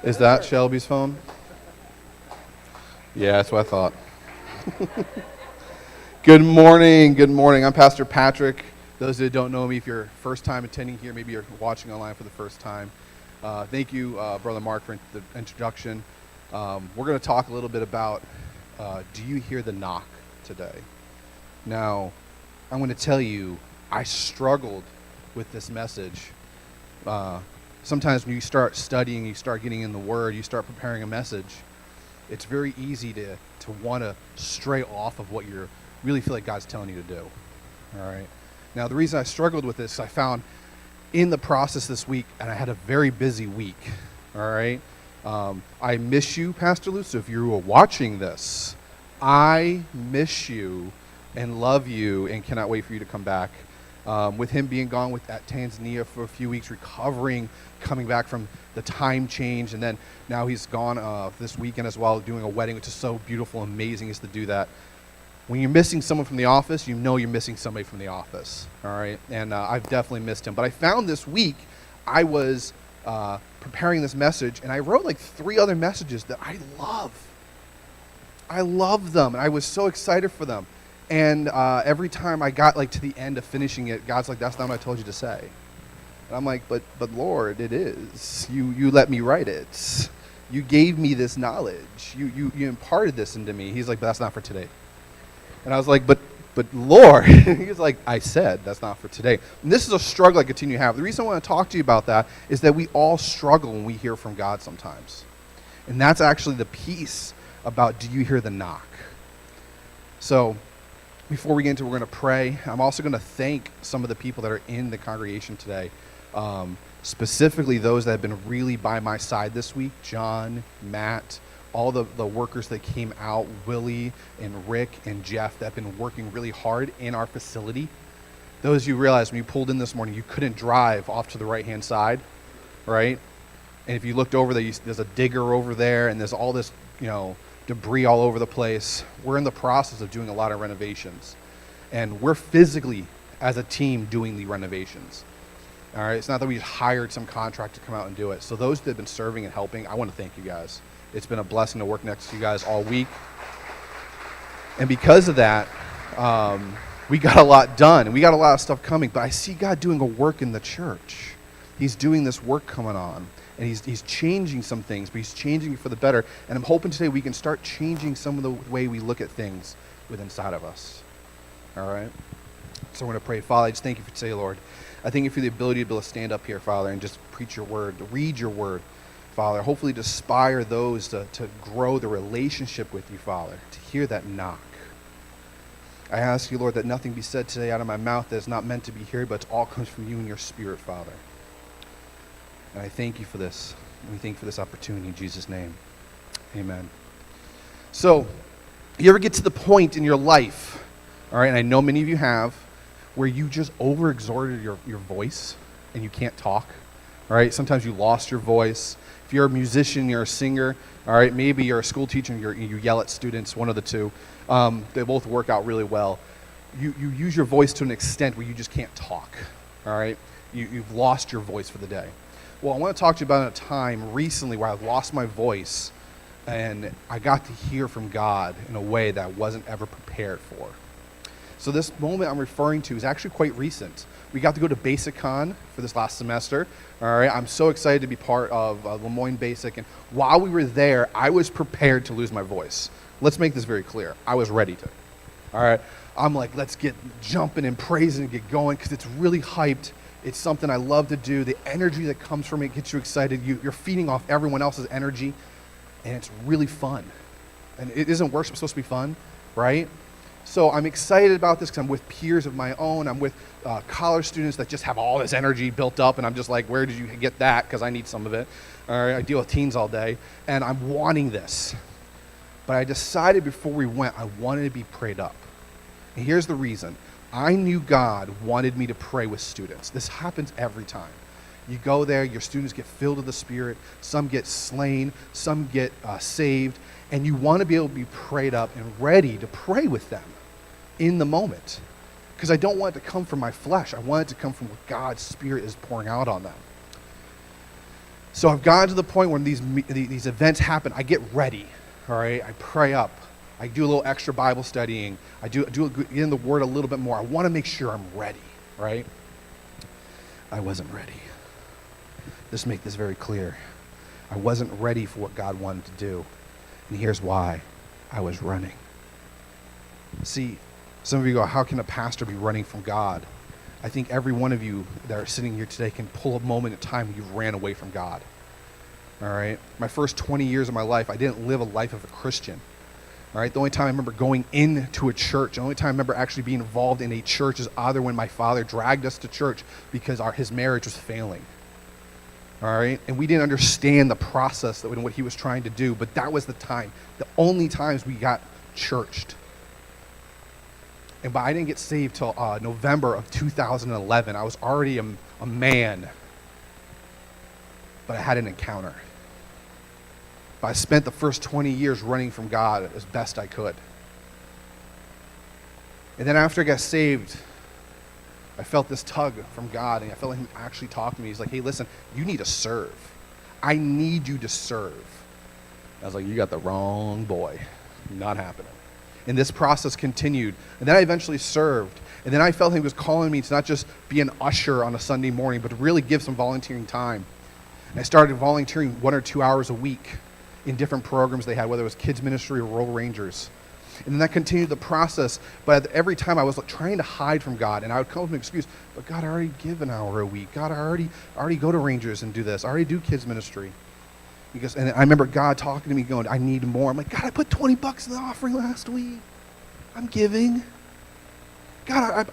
Is that Shelby's phone? Yeah, that's what I thought. Good morning. Good morning. I'm Pastor Patrick. Those that don't know me, if you're first time attending here, maybe you're watching online for the first time. Thank you, Brother Mark, for the introduction. We're going to talk a little bit about do you hear the knock today? Now, I'm going to tell you, I struggled with this message. Sometimes when you start studying, you start getting in the Word, you start preparing a message, it's very easy to want to stray off of what you really feel like God's telling you to do. All right. Now, the reason I struggled with this, I found in the process this week, and I had a very busy week. All right. I miss you, Pastor Lou. So if you are watching this, I miss you and love you and cannot wait for you to come back. With him being gone at Tanzania for a few weeks, recovering, coming back from the time change, and then now he's gone this weekend as well, doing a wedding, which is so beautiful, amazing is to do that. When you're missing someone from the office, you know you're missing somebody from the office, all right? And I've definitely missed him. But I found this week, I was preparing this message, and I wrote like 3 other messages that I love. I love them, and I was so excited for them. And every time I got like to the end of finishing it, God's like, that's not what I told you to say. And I'm like, but Lord, it is. You let me write it. You gave me this knowledge. You imparted this into me. He's like, but that's not for today. And I was like, but Lord. He's like, I said that's not for today. And this is a struggle I continue to have. The reason I want to talk to you about that is that we all struggle when we hear from God sometimes. And that's actually the piece about do you hear the knock? So before we get into it, we're going to pray. I'm also going to thank some of the people that are in the congregation today, specifically those that have been really by my side this week, John, Matt, all the workers that came out, Willie and Rick and Jeff that have been working really hard in our facility. Those you realize when you pulled in this morning, you couldn't drive off to the right-hand side, right? And if you looked over there, there's a digger over there, and there's all this, debris all over the place. We're in the process of doing a lot of renovations, and we're physically, as a team, doing the renovations. All right, it's not that we hired some contractor to come out and do it. So those that have been serving and helping, I want to thank you guys. It's been a blessing to work next to you guys all week. And because of that, we got a lot done, and we got a lot of stuff coming. But I see God doing a work in the church. He's doing this work coming on, and he's changing some things, but he's changing it for the better. And I'm hoping today we can start changing some of the way we look at things within inside of us. All right? So we're going to pray. Father, I just thank you for today, Lord. I thank you for the ability to be able to stand up here, Father, and just preach your word, to read your word, Father. Hopefully to inspire those to grow the relationship with you, Father, to hear that knock. I ask you, Lord, that nothing be said today out of my mouth that is not meant to be heard, but it all comes from you and your spirit, Father. And I thank you for this. And we thank you for this opportunity in Jesus' name. Amen. So, you ever get to the point in your life, all right, and I know many of you have, where you just overexerted your voice and you can't talk, all right? Sometimes you lost your voice. If you're a musician, you're a singer, all right? Maybe you're a school teacher and you yell at students, one of the two. They both work out really well. You use your voice to an extent where you just can't talk, all right? You've lost your voice for the day. Well, I want to talk to you about a time recently where I lost my voice and I got to hear from God in a way that I wasn't ever prepared for. So this moment I'm referring to is actually quite recent. We got to go to BasicCon for this last semester. All right, I'm so excited to be part of Lemoyne Basic. And while we were there, I was prepared to lose my voice. Let's make this very clear. I was ready to. All right, I'm like, let's get jumping and praising and get going because it's really hyped. It's something I love to do. The energy that comes from it gets you excited. You're feeding off everyone else's energy, and it's really fun. And it isn't worship supposed to be fun, right? So I'm excited about this because I'm with peers of my own. I'm with college students that just have all this energy built up, and I'm just like, where did you get that? Because I need some of it. All right, I deal with teens all day, and I'm wanting this. But I decided before we went, I wanted to be prayed up. And here's the reason. I knew God wanted me to pray with students. This happens every time. You go there, your students get filled with the Spirit, some get slain, some get saved, and you want to be able to be prayed up and ready to pray with them in the moment. Because I don't want it to come from my flesh. I want it to come from what God's Spirit is pouring out on them. So I've gotten to the point when these events happen, I get ready, all right? I pray up. I do a little extra Bible studying. I get in the Word a little bit more. I want to make sure I'm ready, right? I wasn't ready. Let's make this very clear. I wasn't ready for what God wanted to do. And here's why. I was running. See, some of you go, how can a pastor be running from God? I think every one of you that are sitting here today can pull a moment in time when you ran away from God. All right? My first 20 years of my life, I didn't live a life of a Christian. All right? The only time I remember going into a church, the only time I remember actually being involved in a church is either when my father dragged us to church because his marriage was failing. All right? And we didn't understand the process and what he was trying to do, but that was the time. The only times we got churched. But I didn't get saved till November of 2011. I was already a man, but I had an encounter. But I spent the first 20 years running from God as best I could. And then after I got saved, I felt this tug from God, and I felt like him actually talk to me. He's like, hey, listen, you need to serve. I need you to serve. I was like, you got the wrong boy. Not happening. And this process continued. And then I eventually served. And then I felt he was calling me to not just be an usher on a Sunday morning, but to really give some volunteering time. And I started volunteering 1 or 2 hours a week in different programs they had, whether it was kids ministry or Rural Rangers. And then that continued the process. But every time I was trying to hide from God, and I would come up with an excuse, but God, I already give an hour a week. God, I already go to Rangers and do this. I already do kids ministry. And I remember God talking to me going, I need more. I'm like, God, I put $20 in the offering last week. I'm giving. God,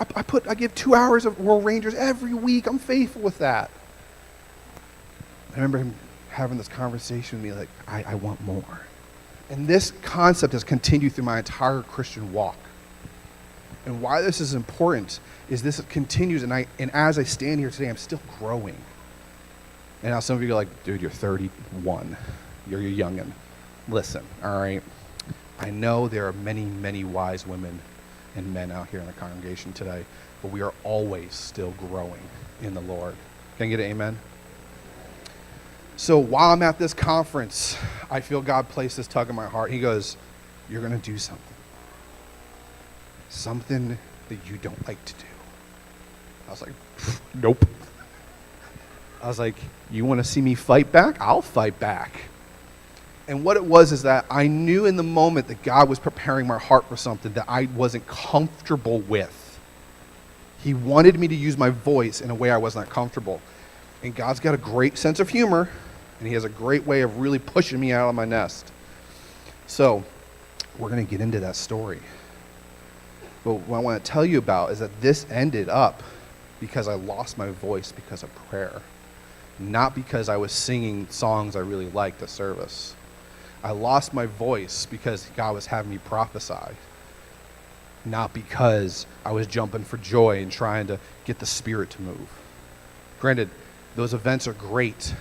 I give 2 hours of Rural Rangers every week. I'm faithful with that. I remember him having this conversation with me like, I want more. And this concept has continued through my entire Christian walk. And why this is important is this continues, and as I stand here today, I'm still growing. And now some of you are like, dude, you're 31. You're a youngin'. Listen, all right? I know there are many, many wise women and men out here in the congregation today, but we are always still growing in the Lord. Can I get an amen? So while I'm at this conference, I feel God place this tug in my heart. He goes, you're going to do something. Something that you don't like to do. I was like, nope. I was like, you want to see me fight back? I'll fight back. And what it was is that I knew in the moment that God was preparing my heart for something that I wasn't comfortable with. He wanted me to use my voice in a way I was not comfortable. And God's got a great sense of humor, and he has a great way of really pushing me out of my nest. So we're going to get into that story. But what I want to tell you about is that this ended up because I lost my voice because of prayer. Not because I was singing songs I really liked at service. I lost my voice because God was having me prophesy. Not because I was jumping for joy and trying to get the Spirit to move. Granted, those events are great.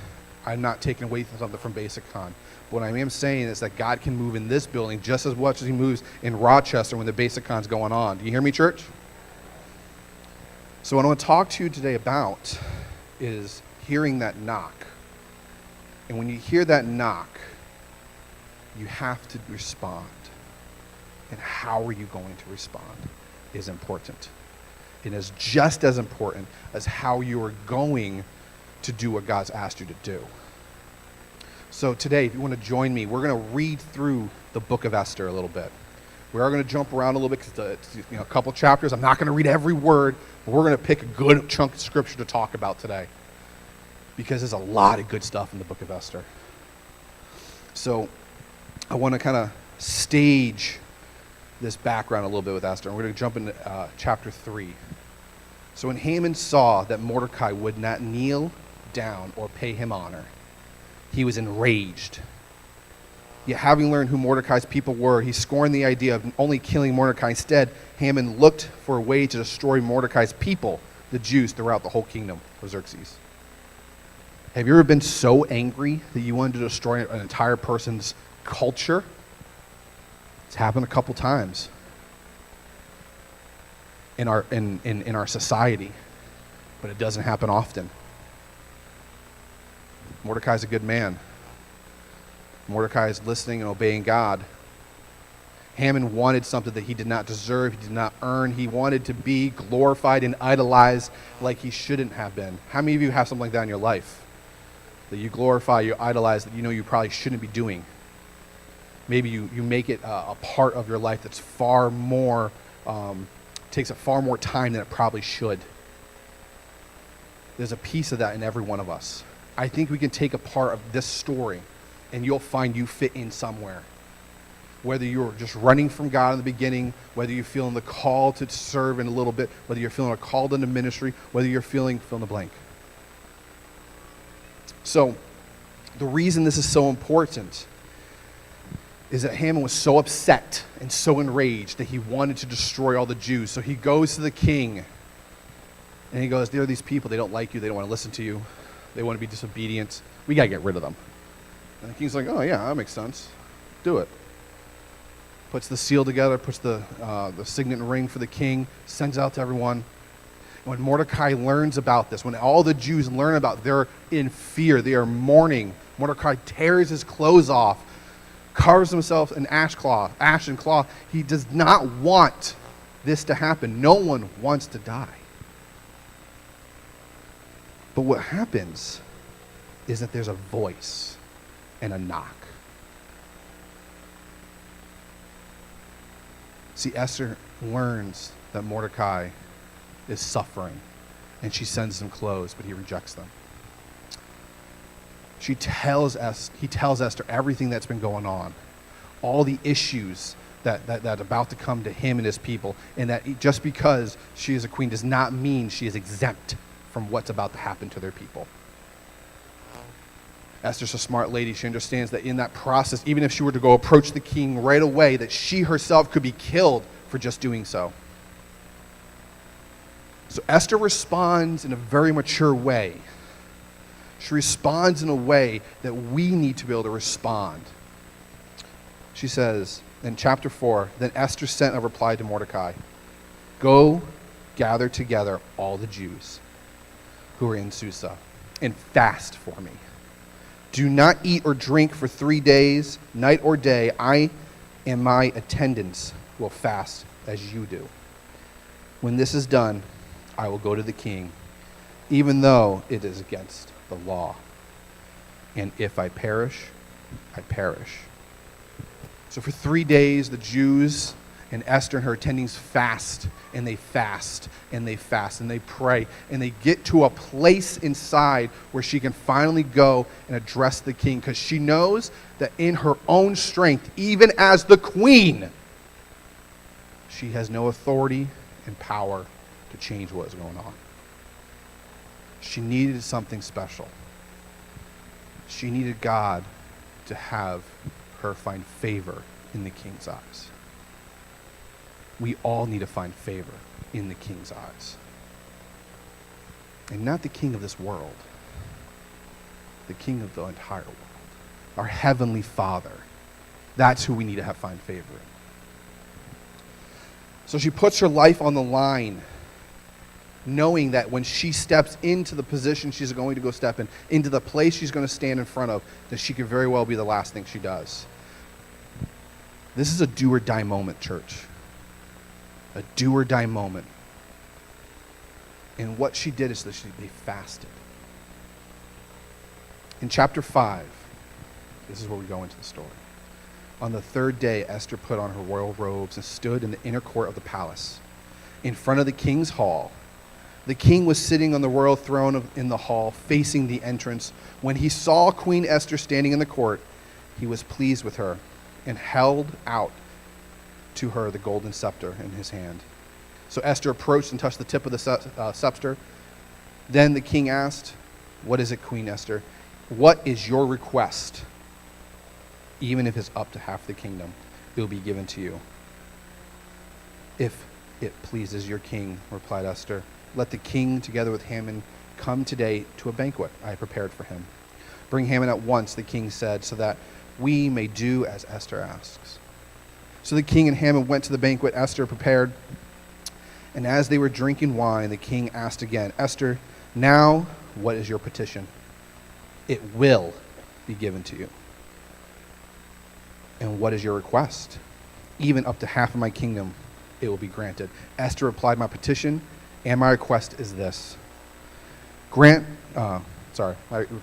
I'm not taking away something from Basic Con. But what I am saying is that God can move in this building just as much as he moves in Rochester when the Basic Con's going on. Do you hear me, church? So what I want to talk to you today about is hearing that knock. And when you hear that knock, you have to respond. And how are you going to respond is important. It is just as important as how you are going to do what God's asked you to do. So today, if you want to join me, we're going to read through the book of Esther a little bit. We are going to jump around a little bit because it's a couple chapters. I'm not going to read every word, but we're going to pick a good chunk of scripture to talk about today because there's a lot of good stuff in the book of Esther. So I want to kind of stage this background a little bit with Esther. And we're going to jump into chapter 3. So when Haman saw that Mordecai would not kneel down or pay him honor, he was enraged. Yet having learned who Mordecai's people were, he scorned the idea of only killing Mordecai. Instead, Haman looked for a way to destroy Mordecai's people, the Jews, throughout the whole kingdom of Xerxes. Have you ever been so angry that you wanted to destroy an entire person's culture? It's happened a couple times in our society, but it doesn't happen often. Mordecai's a good man. Mordecai is listening and obeying God. Haman wanted something that he did not deserve, he did not earn. He wanted to be glorified and idolized like he shouldn't have been. How many of you have something like that in your life? That you glorify, you idolize, that you know you probably shouldn't be doing. Maybe you make it a part of your life that's far more, takes up far more time than it probably should. There's a piece of that in every one of us. I think we can take a part of this story and you'll find you fit in somewhere. Whether you're just running from God in the beginning, whether you're feeling the call to serve in a little bit, whether you're feeling a call into ministry, whether you're feeling fill in the blank. So the reason this is so important is that Haman was so upset and so enraged that he wanted to destroy all the Jews. So he goes to the king and he goes, there are these people, they don't like you, they don't want to listen to you, they want to be disobedient, we got to get rid of them. And the king's like, oh yeah, that makes sense, do it. Puts the seal together, puts the signet and ring for the king, sends it out to everyone. When Mordecai learns about this, when all the Jews learn about it, they're in fear, they are mourning. Mordecai tears his clothes off, covers himself in ash and cloth. He does not want this to happen. No one wants to die. But what happens is that there's a voice and a knock. See, Esther learns that Mordecai is suffering, and she sends him clothes, but he rejects them. He tells Esther everything that's been going on, all the issues that about to come to him and his people, and that just because she is a queen does not mean she is exempt from what's about to happen to their people. Esther's a smart lady. She understands that in that process, even if she were to go approach the king right away, that she herself could be killed for just doing so. So Esther responds in a very mature way. She responds in a way that we need to be able to respond. She says in chapter 4, then Esther sent a reply to Mordecai, go gather together all the Jews who are in Susa and fast for me. Do not eat or drink for 3 days, night or day. I and my attendants will fast as you do. When this is done, I will go to the king, even though it is against the law. And if I perish, I perish. So for 3 days, the Jews and Esther and her attendings fast, and they fast, and they fast, and they pray, and they get to a place inside where she can finally go and address the king, because she knows that in her own strength, even as the queen, she has no authority and power to change what is going on. She needed something special. She needed God to have her find favor in the king's eyes. We all need to find favor in the king's eyes. And not the king of this world, the king of the entire world. Our heavenly Father. That's who we need to find favor in. So she puts her life on the line, knowing that when she steps into the position she's going to go step in, into the place she's going to stand in front of, that she could very well be the last thing she does. This is a do or die moment, church. A do or die moment. And what she did is that they fasted. In chapter 5, this is where we go into the story. On the third day, Esther put on her royal robes and stood in the inner court of the palace, in front of the king's hall. The king was sitting on the royal throne in the hall, facing the entrance. When he saw Queen Esther standing in the court, he was pleased with her and held out to her the golden scepter in his hand. So Esther approached and touched the tip of the scepter. Then the king asked, what is it, Queen Esther? What is your request? Even if it's up to half the kingdom, it will be given to you. If it pleases your king, replied Esther, let the king together with Haman come today to a banquet I have prepared for him. Bring Haman at once, the king said, so that we may do as Esther asks. So the king and Haman went to the banquet Esther prepared. And as they were drinking wine, the king asked again, Esther, now what is your petition? it will be given to you. And what is your request? Even up to half of my kingdom, it will be granted. Esther replied, my petition and my request is this. My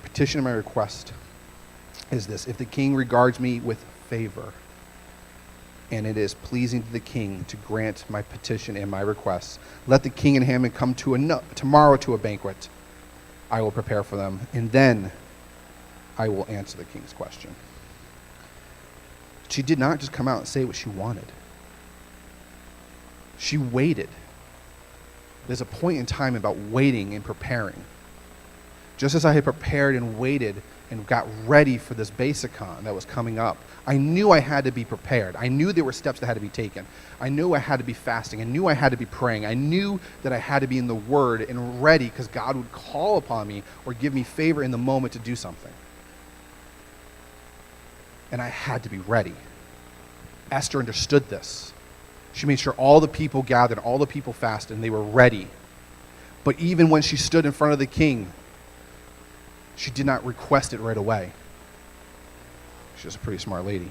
petition and my request is this. If the king regards me with favor, and it is pleasing to the king to grant my petition and my requests, let the king and Haman come tomorrow to a banquet. I will prepare for them, and then I will answer the king's question. She did not just come out and say what she wanted. She waited. There's a point in time about waiting and preparing. Just as I had prepared and waited and got ready for this basicon that was coming up, I knew I had to be prepared. I knew there were steps that had to be taken. I knew I had to be fasting. I knew I had to be praying. I knew that I had to be in the Word and ready because God would call upon me or give me favor in the moment to do something. And I had to be ready. Esther understood this. She made sure all the people gathered, all the people fasted, and they were ready. But even when she stood in front of the king, she did not request it right away. She was a pretty smart lady.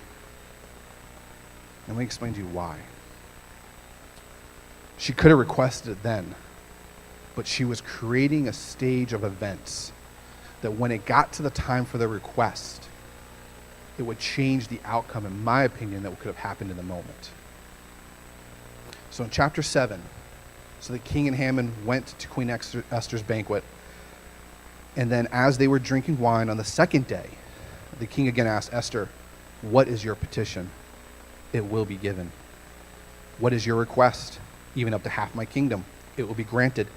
And let me explain to you why. She could have requested it then, but she was creating a stage of events that when it got to the time for the request, it would change the outcome, in my opinion, that could have happened in the moment. So in chapter 7, so the king and Haman went to Queen Esther's banquet, and then as they were drinking wine on the second day, the king again asked Esther, what is your petition? It will be given. What is your request? Even up to half my kingdom, it will be granted.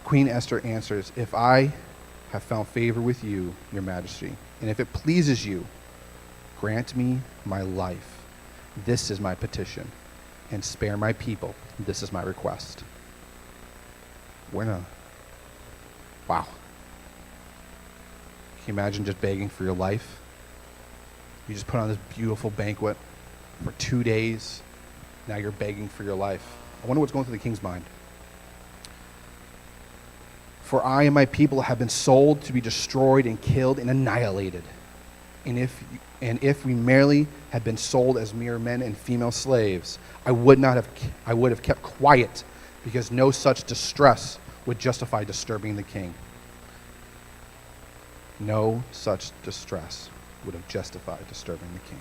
Queen Esther answers, if I have found favor with you, your majesty, and if it pleases you, grant me my life. This is my petition. And spare my people. This is my request. Wow. Can you imagine just begging for your life? You just put on this beautiful banquet for 2 days. Now you're begging for your life. I wonder what's going through the king's mind. For I and my people have been sold to be destroyed and killed and annihilated. And if we merely had been sold as mere men and female slaves, I would have kept quiet, because no such distress would justify disturbing the king. No such distress would have justified disturbing the king.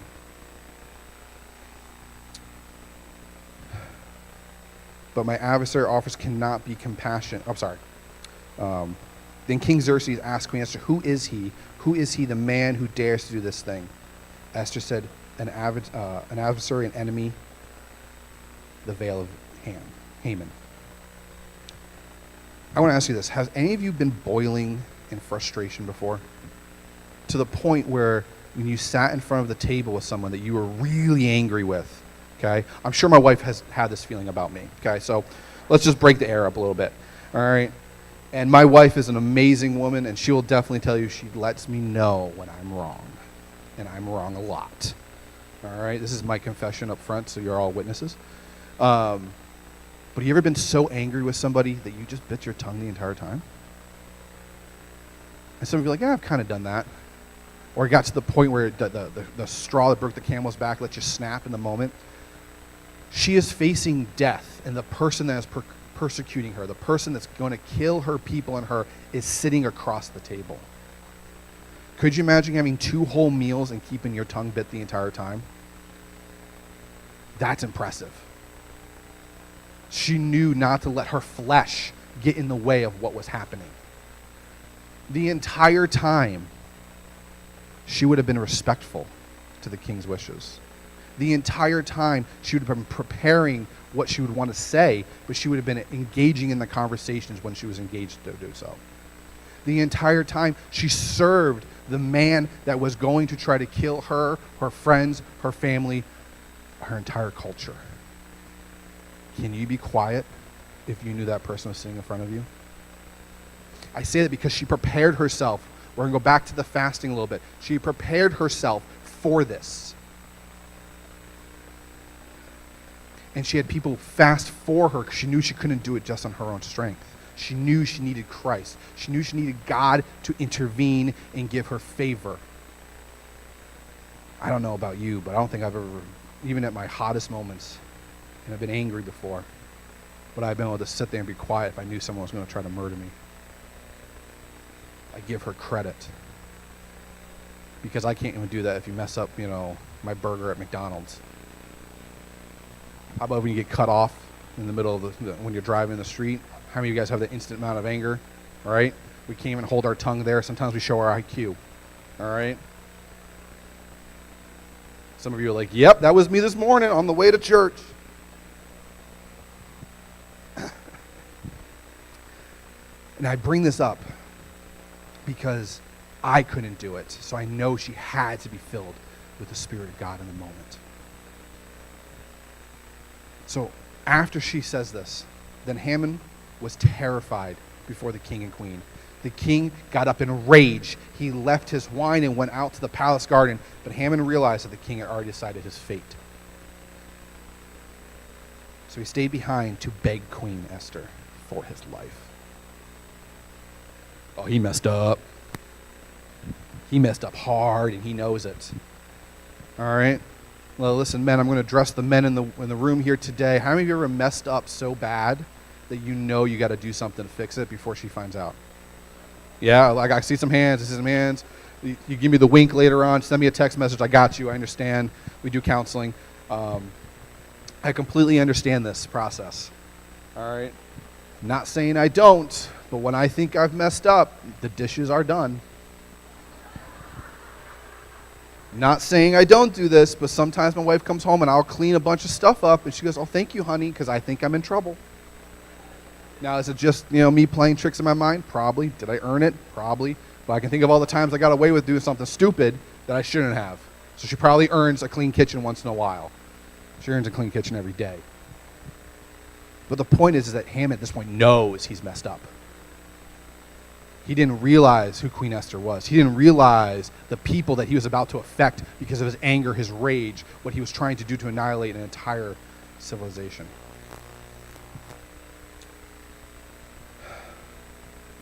But my adversary offers cannot be compassion. Then King Xerxes asked Queen Esther, who is he? Who is he, the man who dares to do this thing? Esther said, an adversary, an enemy, the veil of Haman. I want to ask you this. Has any of you been boiling in frustration before? To the point where when you sat in front of the table with someone that you were really angry with, okay? I'm sure my wife has had this feeling about me, okay? So let's just break the air up a little bit, all right? And my wife is an amazing woman, and she will definitely tell you she lets me know when I'm wrong. And I'm wrong a lot. All right? This is my confession up front, so you're all witnesses. But have you ever been so angry with somebody that you just bit your tongue the entire time? And some of you are like, yeah, I've kind of done that. Or it got to the point where the straw that broke the camel's back let you snap in the moment. She is facing death, and the person that is persecuting her, the person that's going to kill her people and her, is sitting across the table. Could you imagine having 2 whole meals and keeping your tongue bit the entire time? That's impressive. She knew not to let her flesh get in the way of what was happening. The entire time, she would have been respectful to the king's wishes. The entire time, she would have been preparing what she would want to say, but she would have been engaging in the conversations when she was engaged to do so. The entire time, she served the man that was going to try to kill her, her friends, her family, her entire culture. Can you be quiet if you knew that person was sitting in front of you? I say that because she prepared herself. We're going to go back to the fasting a little bit. She prepared herself for this. And she had people fast for her because she knew she couldn't do it just on her own strength. She knew she needed Christ. She knew she needed God to intervene and give her favor. I don't know about you, but I don't think I've ever, even at my hottest moments, and I've been angry before, but I've been able to sit there and be quiet if I knew someone was going to try to murder me. I give her credit. Because I can't even do that if you mess up, my burger at McDonald's. How about when you get cut off in the middle of when you're driving the street? How many of you guys have that instant amount of anger? All right? We can't even hold our tongue there. Sometimes we show our IQ. All right? Some of you are like, yep, that was me this morning on the way to church. And I bring this up because I couldn't do it. So I know she had to be filled with the Spirit of God in the moment. So after she says this, then Haman was terrified before the king and queen. The king got up in rage. He left his wine and went out to the palace garden. But Haman realized that the king had already decided his fate. So he stayed behind to beg Queen Esther for his life. Oh, he messed up. He messed up hard, and he knows it. All right? Well, listen, men, I'm going to address the men in the room here today. How many of you ever messed up so bad that you know you got to do something to fix it before she finds out? Yeah, like I see some hands. I see some hands. You give me the wink later on. Send me a text message. I got you. I understand. We do counseling. I completely understand this process. All right? Not saying I don't, but when I think I've messed up, the dishes are done. Not saying I don't do this, but sometimes my wife comes home and I'll clean a bunch of stuff up, and she goes, oh, thank you, honey, because I think I'm in trouble. Now, is it just, me playing tricks in my mind? Probably. Did I earn it? Probably. But I can think of all the times I got away with doing something stupid that I shouldn't have. So she probably earns a clean kitchen once in a while. She earns a clean kitchen every day. But the point is that Haman at this point knows he's messed up. He didn't realize who Queen Esther was. He didn't realize the people that he was about to affect because of his anger, his rage, what he was trying to do to annihilate an entire civilization.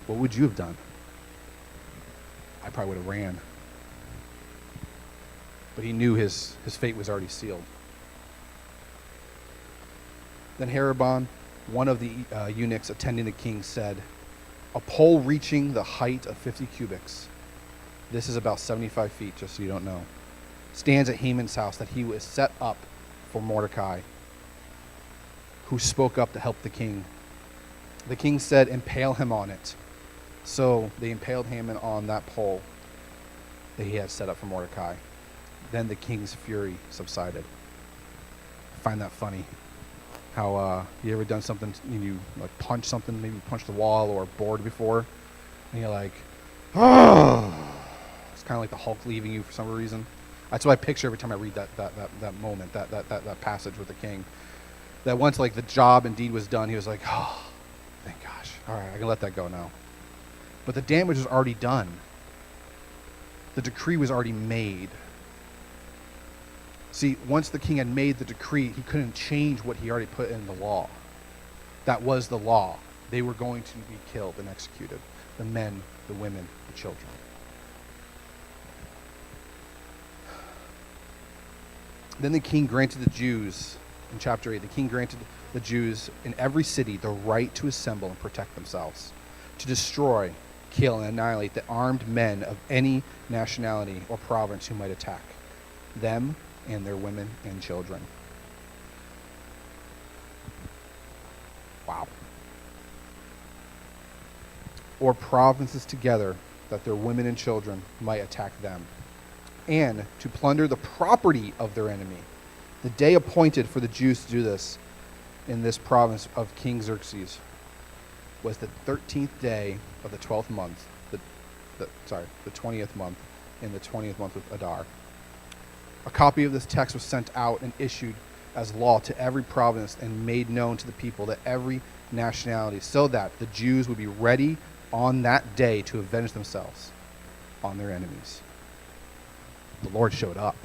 What would you have done? I probably would have ran. But he knew his fate was already sealed. Then Heroban, one of the eunuchs attending the king, said, a pole reaching the height of 50 cubits, this is about 75 feet, just so you don't know, stands at Haman's house that he was set up for Mordecai, who spoke up to help the king. The king said, impale him on it. So they impaled Haman on that pole that he had set up for Mordecai. Then the king's fury subsided. I find that funny. How you ever done something, you like punch something, maybe punch the wall or a board before, and you're like, oh, it's kind of like the Hulk leaving you for some reason. That's what I picture every time I read that moment, that passage with the king. That once like the job and deed was done, he was like, oh, thank gosh, all right, I can let that go now. But the damage was already done. The decree was already made. See, once the king had made the decree, he couldn't change what he already put in the law. That was the law. They were going to be killed and executed. The men, the women, the children. Then the king granted the Jews, in chapter 8, the king granted the Jews in every city the right to assemble and protect themselves, to destroy, kill, and annihilate the armed men of any nationality or province who might attack them and their women and children. Wow. Or provinces together, that their women and children might attack them, and to plunder the property of their enemy. The day appointed for the Jews to do this in this province of King Xerxes was the 13th day of the 12th month, the 20th month, in the 20th month of Adar. A copy of this text was sent out and issued as law to every province and made known to the people that every nationality, so that the Jews would be ready on that day to avenge themselves on their enemies. The Lord showed up.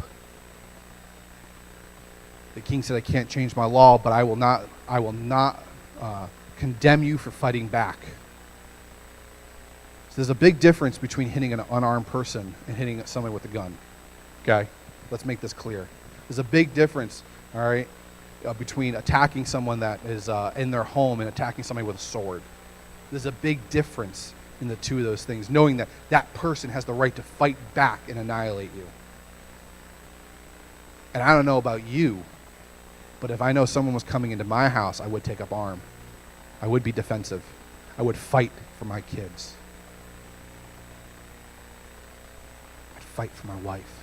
The king said, I can't change my law, but I will not condemn you for fighting back. So there's a big difference between hitting an unarmed person and hitting someone with a gun. Okay? Let's make this clear. There's a big difference, all right, between attacking someone that is in their home and attacking somebody with a sword. There's a big difference in the two of those things, knowing that that person has the right to fight back and annihilate you. And I don't know about you, but if I know someone was coming into my house, I would take up arm. I would be defensive. I would fight for my kids. I'd fight for my wife.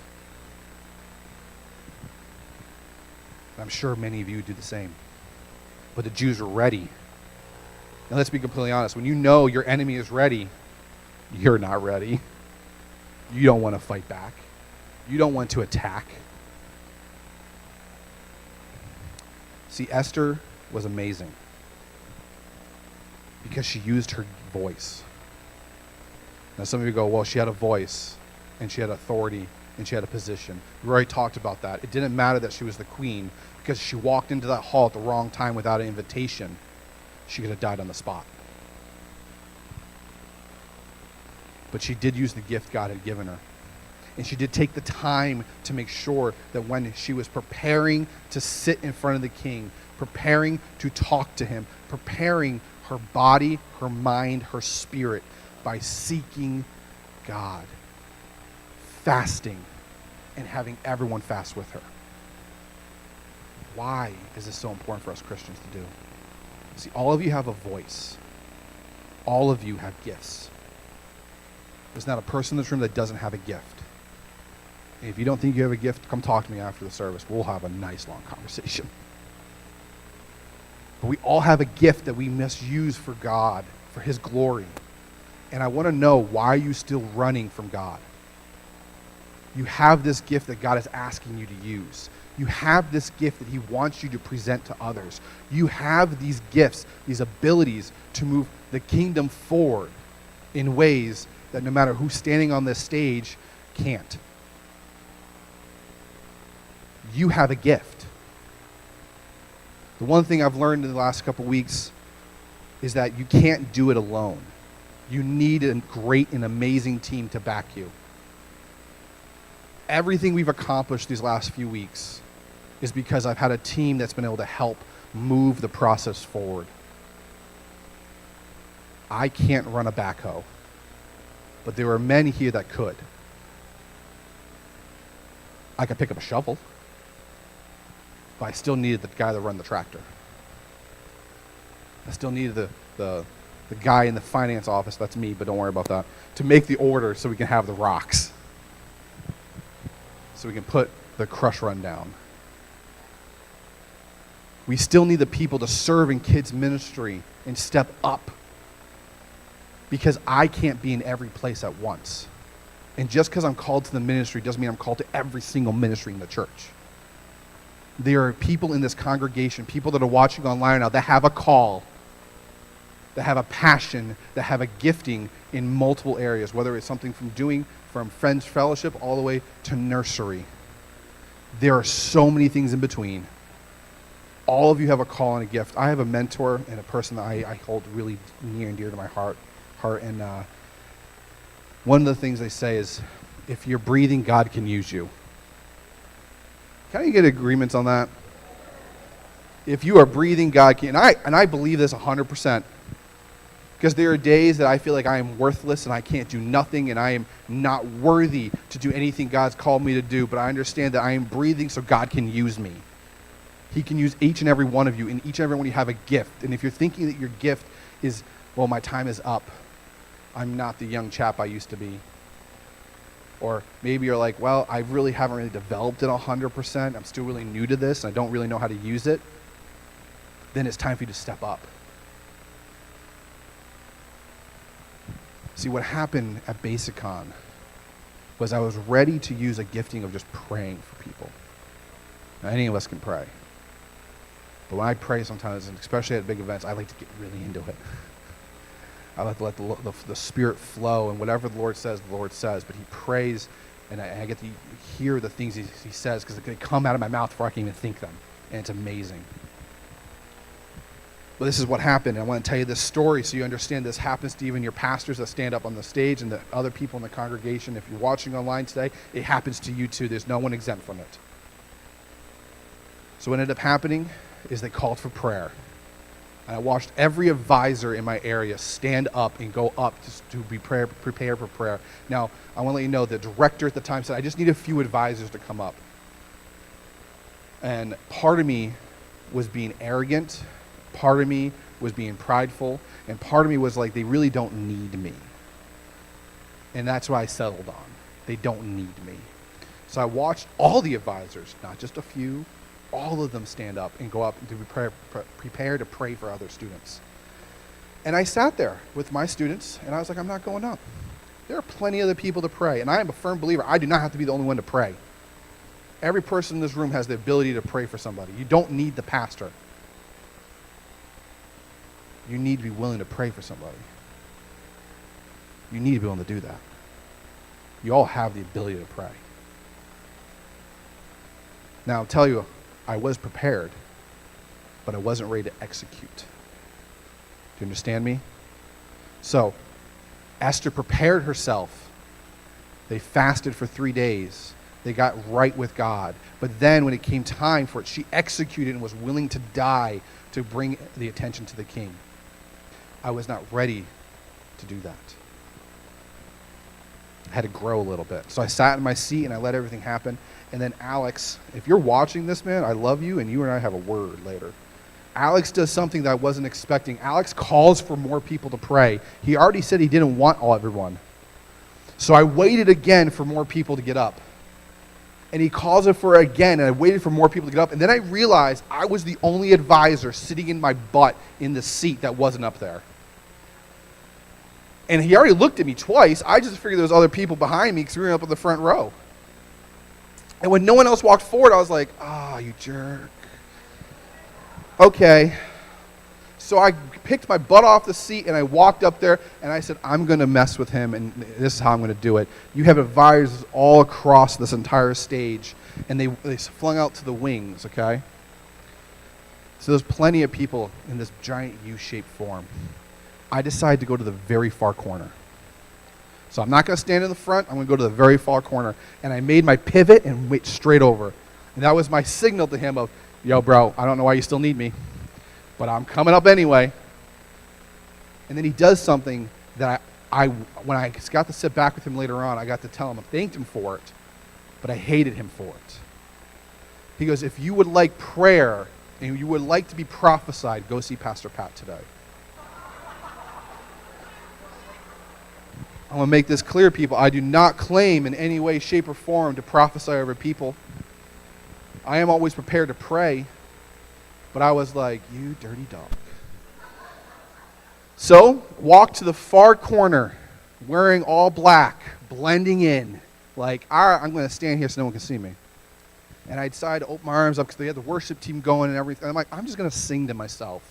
And I'm sure many of you do the same. But the Jews were ready. And let's be completely honest. When you know your enemy is ready, you're not ready. You don't want to fight back. You don't want to attack. See, Esther was amazing because she used her voice. Now, some of you go, well, she had a voice, and she had authority, and she had a position. We already talked about that. It didn't matter that she was the queen, because she walked into that hall at the wrong time without an invitation. She could have died on the spot. But she did use the gift God had given her. And she did take the time to make sure that when she was preparing to sit in front of the king, preparing to talk to him, preparing her body, her mind, her spirit by seeking God, fasting, and having everyone fast with her. Why is this so important for us Christians to do? See, all of you have a voice. All of you have gifts. There's not a person in this room that doesn't have a gift. And if you don't think you have a gift, come talk to me after the service. We'll have a nice long conversation. But we all have a gift that we misuse for God, for his glory. And I want to know, why are you still running from God? You have this gift that God is asking you to use. You have this gift that he wants you to present to others. You have these gifts, these abilities to move the kingdom forward in ways that no matter who's standing on this stage can't. You have a gift. The one thing I've learned in the last couple weeks is that you can't do it alone. You need a great and amazing team to back you. Everything we've accomplished these last few weeks is because I've had a team that's been able to help move the process forward. I can't run a backhoe, but there are men here that could. I could pick up a shovel, but I still needed the guy that run the tractor. I still needed the guy in the finance office, that's me, but don't worry about that, to make the order so we can have the rocks. So we can put the crush run down. We still need the people to serve in kids' ministry and step up, because I can't be in every place at once. And just because I'm called to the ministry doesn't mean I'm called to every single ministry in the church. There are people in this congregation, people that are watching online now, that have a call, that have a passion, that have a gifting in multiple areas, whether it's something from Friends Fellowship all the way to nursery. There are so many things in between. All of you have a call and a gift. I have a mentor and a person that I hold really near and dear to my heart. And one of the things they say is, if you're breathing, God can use you. Can I get agreements on that? If you are breathing, God can. And I believe this 100%. Because there are days that I feel like I am worthless and I can't do nothing and I am not worthy to do anything God's called me to do. But I understand that I am breathing so God can use me. He can use each and every one of you, and each and every one of you have a gift. And if you're thinking that your gift is, well, my time is up, I'm not the young chap I used to be. Or maybe you're like, well, I really haven't really developed it 100%. I'm still really new to this, and I don't really know how to use it. Then it's time for you to step up. See, what happened at Basicon was I was ready to use a gifting of just praying for people. Now, any of us can pray. But when I pray sometimes, and especially at big events, I like to get really into it. I like to let the Spirit flow, and whatever the Lord says, but he prays, and I get to hear the things he says, because they come out of my mouth before I can even think them, and it's amazing. But this is what happened. And I want to tell you this story so you understand this happens to even your pastors that stand up on the stage and the other people in the congregation. If you're watching online today, it happens to you too. There's no one exempt from it. So what ended up happening is they called for prayer. And I watched every advisor in my area stand up and go up to be prepared for prayer. Now, I want to let you know the director at the time said, I just need a few advisors to come up. And part of me was being arrogant. Part of me was being prideful, and part of me was like, they really don't need me. And that's what I settled on. They don't need me. So I watched all the advisors, not just a few, all of them stand up and go up and to prepare to pray for other students. And I sat there with my students, and I was like, I'm not going up. There are plenty of other people to pray, and I am a firm believer. I do not have to be the only one to pray. Every person in this room has the ability to pray for somebody. You don't need the pastor. You need to be willing to pray for somebody. You need to be willing to do that. You all have the ability to pray. Now, I'll tell you, I was prepared, but I wasn't ready to execute. Do you understand me? So, Esther prepared herself. They fasted for 3 days. They got right with God. But then when it came time for it, she executed and was willing to die to bring the attention to the king. I was not ready to do that. I had to grow a little bit. So I sat in my seat and I let everything happen. And then Alex, if you're watching this, man, I love you, and you and I have a word later. Alex does something that I wasn't expecting. Alex calls for more people to pray. He already said he didn't want everyone. So I waited again for more people to get up. And he calls it for again, and I waited for more people to get up. And then I realized I was the only advisor sitting in my butt in the seat that wasn't up there. And he already looked at me twice. I just figured there was other people behind me because we were up in the front row. And when no one else walked forward, I was like, you jerk. Okay. So I picked my butt off the seat and I walked up there and I said, I'm going to mess with him, and this is how I'm going to do it. You have advisors all across this entire stage, and they flung out to the wings, okay? So there's plenty of people in this giant U-shaped form. I decided to go to the very far corner. So I'm not going to stand in the front. I'm going to go to the very far corner. And I made my pivot and went straight over. And that was my signal to him of, yo, bro, I don't know why you still need me, but I'm coming up anyway. And then he does something that when I got to sit back with him later on, I got to tell him I thanked him for it, but I hated him for it. He goes, if you would like prayer and you would like to be prophesied, go see Pastor Pat today. I'm going to make this clear, people. I do not claim in any way, shape, or form to prophesy over people. I am always prepared to pray, but I was like, you dirty dog. So, walked to the far corner, wearing all black, blending in. Like, all right, I'm going to stand here so no one can see me. And I decided to open my arms up because they had the worship team going and everything. I'm like, I'm just going to sing to myself.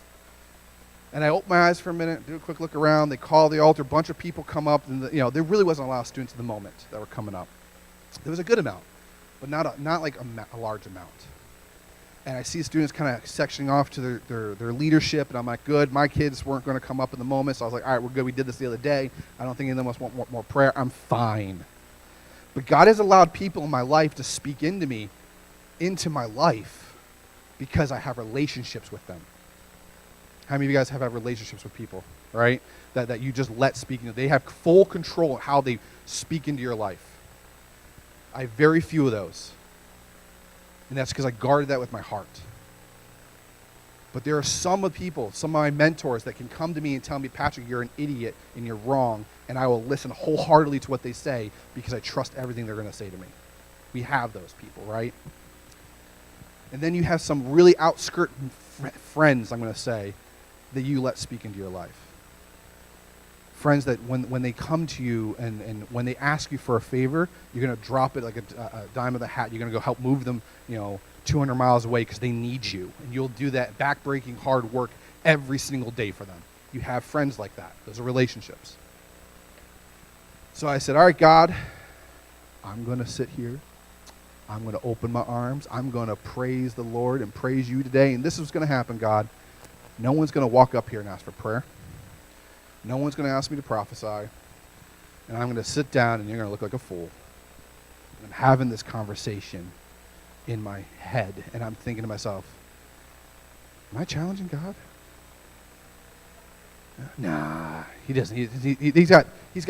And I opened my eyes for a minute, do a quick look around. They call the altar. A bunch of people come up. And there really wasn't a lot of students at the moment that were coming up. There was a good amount, but not like a large amount. And I see students kind of sectioning off to their leadership. And I'm like, good. My kids weren't going to come up in the moment. So I was like, all right, we're good. We did this the other day. I don't think any of them want more prayer. I'm fine. But God has allowed people in my life to speak into me, into my life, because I have relationships with them. How many of you guys have had relationships with people, right? That you just let speak into. They have full control of how they speak into your life. I have very few of those. And that's because I guarded that with my heart. But there are some of my mentors that can come to me and tell me, Patrick, you're an idiot and you're wrong. And I will listen wholeheartedly to what they say because I trust everything they're going to say to me. We have those people, right? And then you have some really outskirt friends, I'm going to say, that you let speak into your life. Friends that when they come to you and when they ask you for a favor, you're going to drop it like a dime of the hat. You're going to go help move them, 200 miles away because they need you. And you'll do that backbreaking hard work every single day for them. You have friends like that. Those are relationships. So I said, all right, God, I'm going to sit here. I'm going to open my arms. I'm going to praise the Lord and praise you today. And this is what's going to happen, God. No one's going to walk up here and ask for prayer. No one's going to ask me to prophesy. And I'm going to sit down and you're going to look like a fool. And I'm having this conversation in my head. And I'm thinking to myself, am I challenging God? Nah, he doesn't. He's got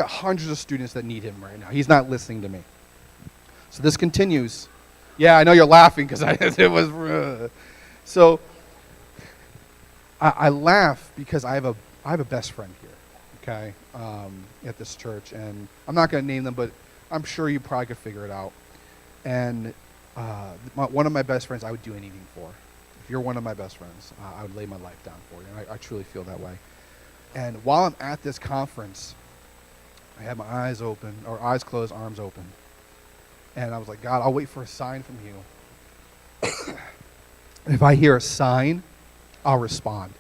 hundreds of students that need him right now. He's not listening to me. So this continues. Yeah, I know you're laughing because it was. So I laugh because I have a best friend here, okay, at this church, and I'm not going to name them, but I'm sure you probably could figure it out. And one of my best friends, I would do anything for. If you're one of my best friends, I would lay my life down for you. And I truly feel that way. And while I'm at this conference, I had my eyes open, or eyes closed, arms open. And I was like, God, I'll wait for a sign from you. If I hear a sign, I'll respond.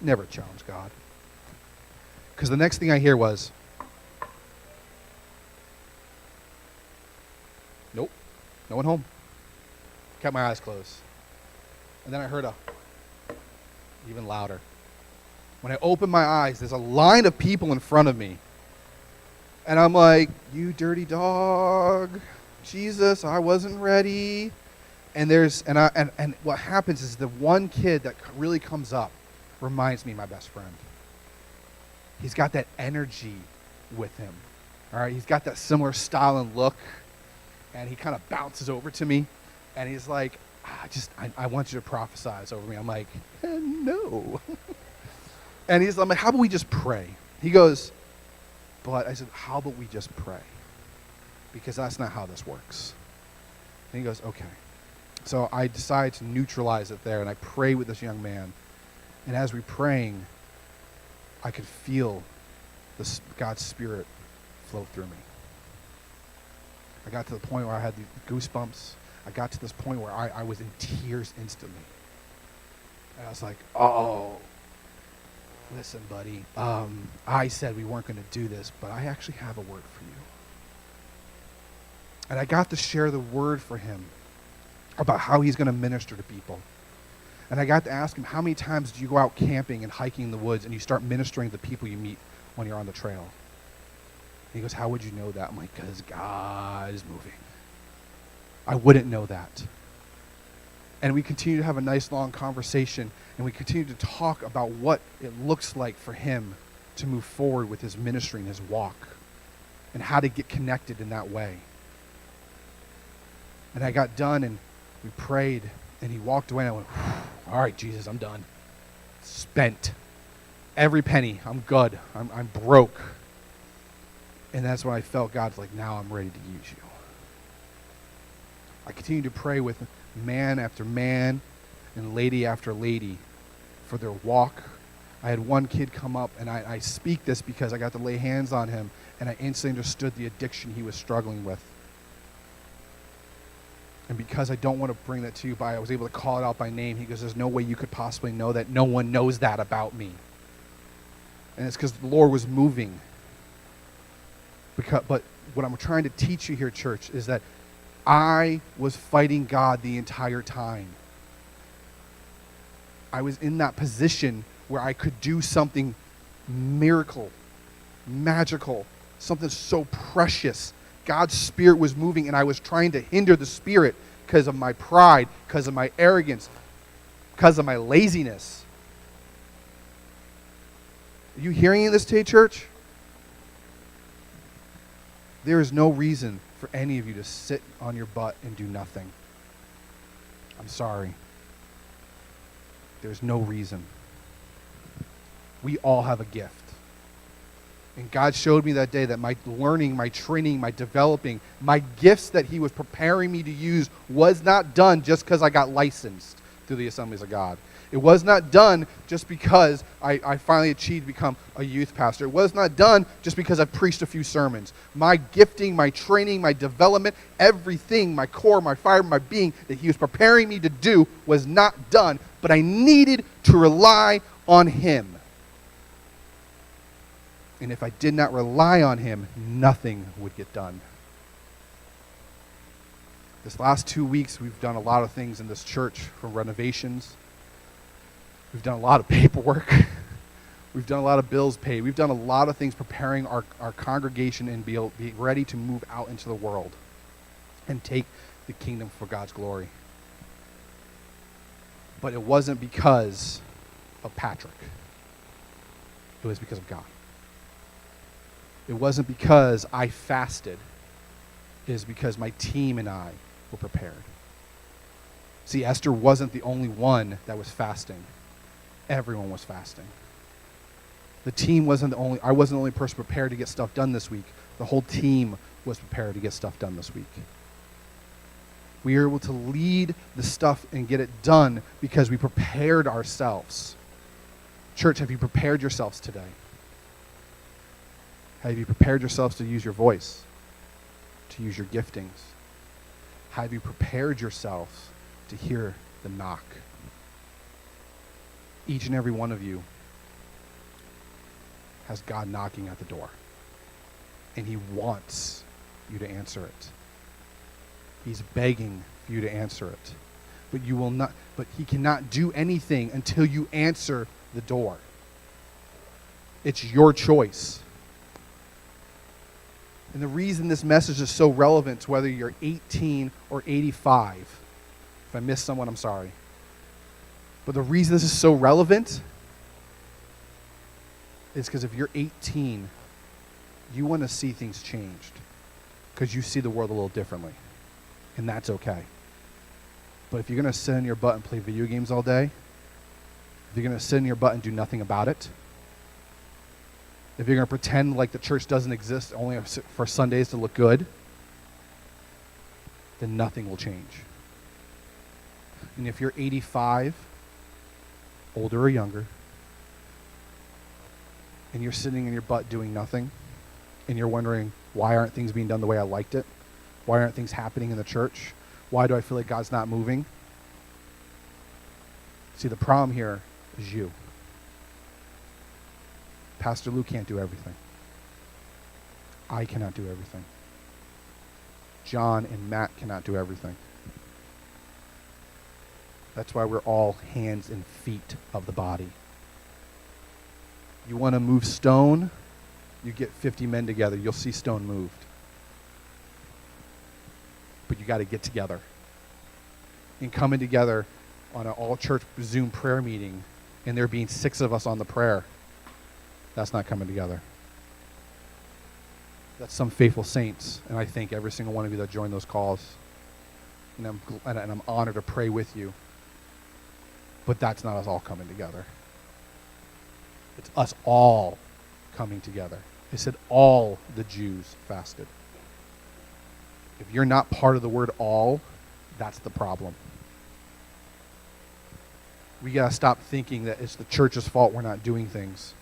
Never challenge God. Because the next thing I hear was, nope, no one home. Kept my eyes closed. And then I heard even louder. When I opened my eyes, there's a line of people in front of me. And I'm like, you dirty dog. Jesus, I wasn't ready. And what happens is the one kid that really comes up reminds me of my best friend. He's got that energy with him. All right, he's got that similar style and look. And he kind of bounces over to me. And he's like, I want you to prophesize over me. I'm like, no. And I'm like, how about we just pray? He goes, but I said, how about we just pray? Because that's not how this works. And he goes, okay. So I decided to neutralize it there, and I prayed with this young man. And as we're praying, I could feel God's Spirit flow through me. I got to the point where I had the goosebumps. I got to this point where I was in tears instantly. And I was like, oh, listen, buddy, I said we weren't going to do this, but I actually have a word for you. And I got to share the word for him about how he's going to minister to people. And I got to ask him, how many times do you go out camping and hiking in the woods and you start ministering to the people you meet when you're on the trail? And he goes, how would you know that? I'm like, because God is moving. I wouldn't know that. And we continue to have a nice long conversation, and we continue to talk about what it looks like for him to move forward with his ministry and his walk, and how to get connected in that way. And I got done, and we prayed, and he walked away, and I went, all right, Jesus, I'm done. Spent. Every penny. I'm good. I'm broke. And that's when I felt God's like, now I'm ready to use you. I continued to pray with man after man and lady after lady for their walk. I had one kid come up, and I speak this because I got to lay hands on him, and I instantly understood the addiction he was struggling with. And because I don't want to bring that to you, but I was able to call it out by name. He goes, there's no way you could possibly know that. No one knows that about me. And it's because the Lord was moving. But what I'm trying to teach you here, church, is that I was fighting God the entire time. I was in that position where I could do something miracle, magical, something so precious. God's Spirit was moving, and I was trying to hinder the Spirit because of my pride, because of my arrogance, because of my laziness. Are you hearing this today, church? There is no reason for any of you to sit on your butt and do nothing. I'm sorry. There's no reason. We all have a gift. And God showed me that day that my learning, my training, my developing, my gifts that he was preparing me to use was not done just because I got licensed through the Assemblies of God. It was not done just because I finally achieved to become a youth pastor. It was not done just because I preached a few sermons. My gifting, my training, my development, everything, my core, my fiber, my being that he was preparing me to do was not done, but I needed to rely on him. And if I did not rely on him, nothing would get done. This last 2 weeks, we've done a lot of things in this church, from renovations We've done a lot of paperwork. We've done a lot of bills paid. We've done a lot of things preparing our congregation and be ready to move out into the world and take the kingdom for God's glory. But it wasn't because of Patrick. It was because of God. It wasn't because I fasted. It is because my team and I were prepared. See, Esther wasn't the only one that was fasting. Everyone was fasting. The team wasn't I wasn't the only person prepared to get stuff done this week. The whole team was prepared to get stuff done this week. We were able to lead the stuff and get it done because we prepared ourselves. Church, have you prepared yourselves today? Have you prepared yourselves to use your voice, to use your giftings? Have you prepared yourselves to hear the knock? Each and every one of you has God knocking at the door. And he wants you to answer it. He's begging for you to answer it. But you will not, but he cannot do anything until you answer the door. It's your choice. And the reason this message is so relevant to whether you're 18 or 85, if I missed someone, I'm sorry. But the reason this is so relevant is because if you're 18, you want to see things changed because you see the world a little differently. And that's okay. But if you're going to sit in your butt and play video games all day, if you're going to sit in your butt and do nothing about it, if you're going to pretend like the church doesn't exist only for Sundays to look good, then nothing will change. And if you're 85, older or younger, and you're sitting in your butt doing nothing, and you're wondering, why aren't things being done the way I liked it? Why aren't things happening in the church? Why do I feel like God's not moving? See, the problem here is you. Pastor Lou can't do everything. I cannot do everything. John and Matt cannot do everything. That's why we're all hands and feet of the body. You want to move stone, you get 50 men together, you'll see stone moved. But you got to get together. And coming together on an all-church Zoom prayer meeting, and there being 6 of us on the prayer, that's not coming together. That's some faithful saints, and I thank every single one of you that joined those calls. And I'm honored to pray with you. But that's not us all coming together. It's us all coming together. It said all the Jews fasted. If you're not part of the word all, that's the problem. We got to stop thinking that it's the church's fault we're not doing things.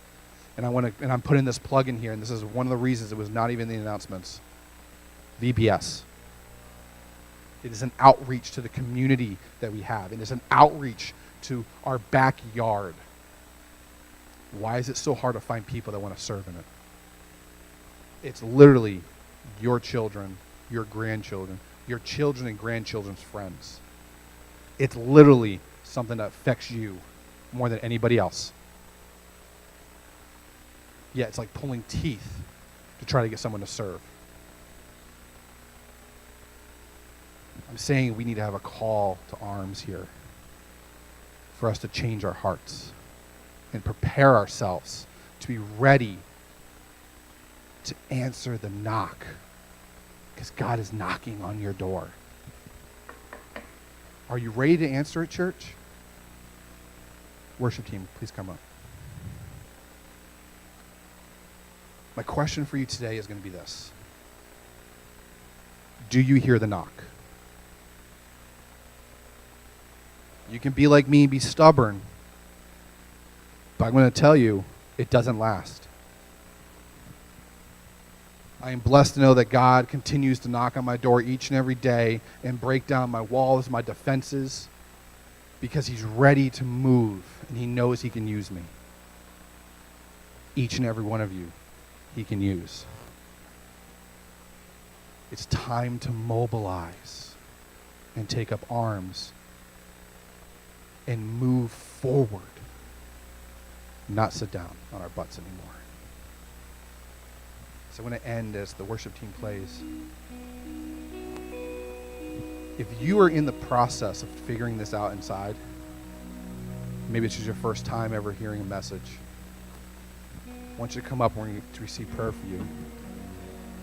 And I'm putting this plug in here, and this is one of the reasons it was not even in the announcements. VBS. It is an outreach to the community that we have. It is an outreach to our backyard. Why is it so hard to find people that want to serve in it? It's literally your children, your grandchildren, your children and grandchildren's friends. It's literally something that affects you more than anybody else. Yeah, it's like pulling teeth to try to get someone to serve. I'm saying we need to have a call to arms here for us to change our hearts and prepare ourselves to be ready to answer the knock, because God is knocking on your door. Are you ready to answer it, church? Worship team, please come up. My question for you today is going to be this. Do you hear the knock? You can be like me and be stubborn, but I'm going to tell you, it doesn't last. I am blessed to know that God continues to knock on my door each and every day and break down my walls, my defenses, because he's ready to move and he knows he can use me. Each and every one of you, he can use. It's time to mobilize and take up arms and move forward not sit down on our butts anymore. So I'm going to end as the worship team plays. If you are in the process of figuring this out inside, maybe it's just your first time ever hearing a message, I want you to come up. We're going to receive prayer for you.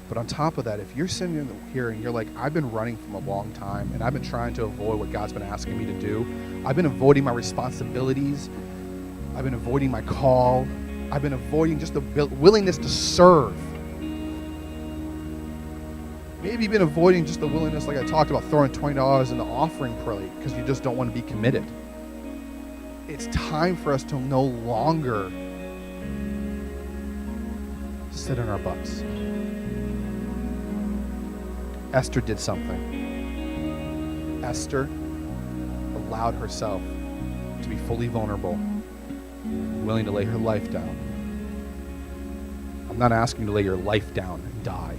But on top of that, if you're sitting here and you're like, I've been running from a long time, and I've been trying to avoid what God's been asking me to do. I've been avoiding my responsibilities. I've been avoiding my call. I've been avoiding just the willingness to serve. Maybe you've been avoiding just the willingness, like I talked about, throwing $20 in the offering plate because you just don't want to be committed. It's time for us to no longer sit on our butts. Esther did something. Esther allowed herself to be fully vulnerable, willing to lay her life down. I'm not asking you to lay your life down and die.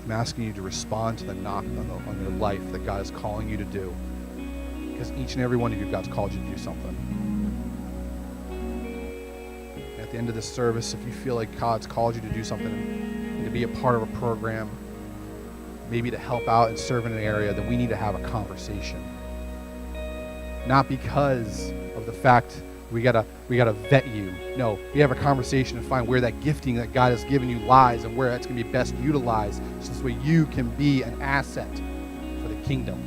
I'm asking you to respond to the knock on your life that God is calling you to do. Because each and every one of you, God's called you to do something. At the end of this service, if you feel like God's called you to do something and to be a part of a program, maybe to help out and serve in an area, then we need to have a conversation. Not because of the fact we gotta vet you. No, we have a conversation to find where that gifting that God has given you lies and where that's gonna be best utilized, so this way you can be an asset for the kingdom.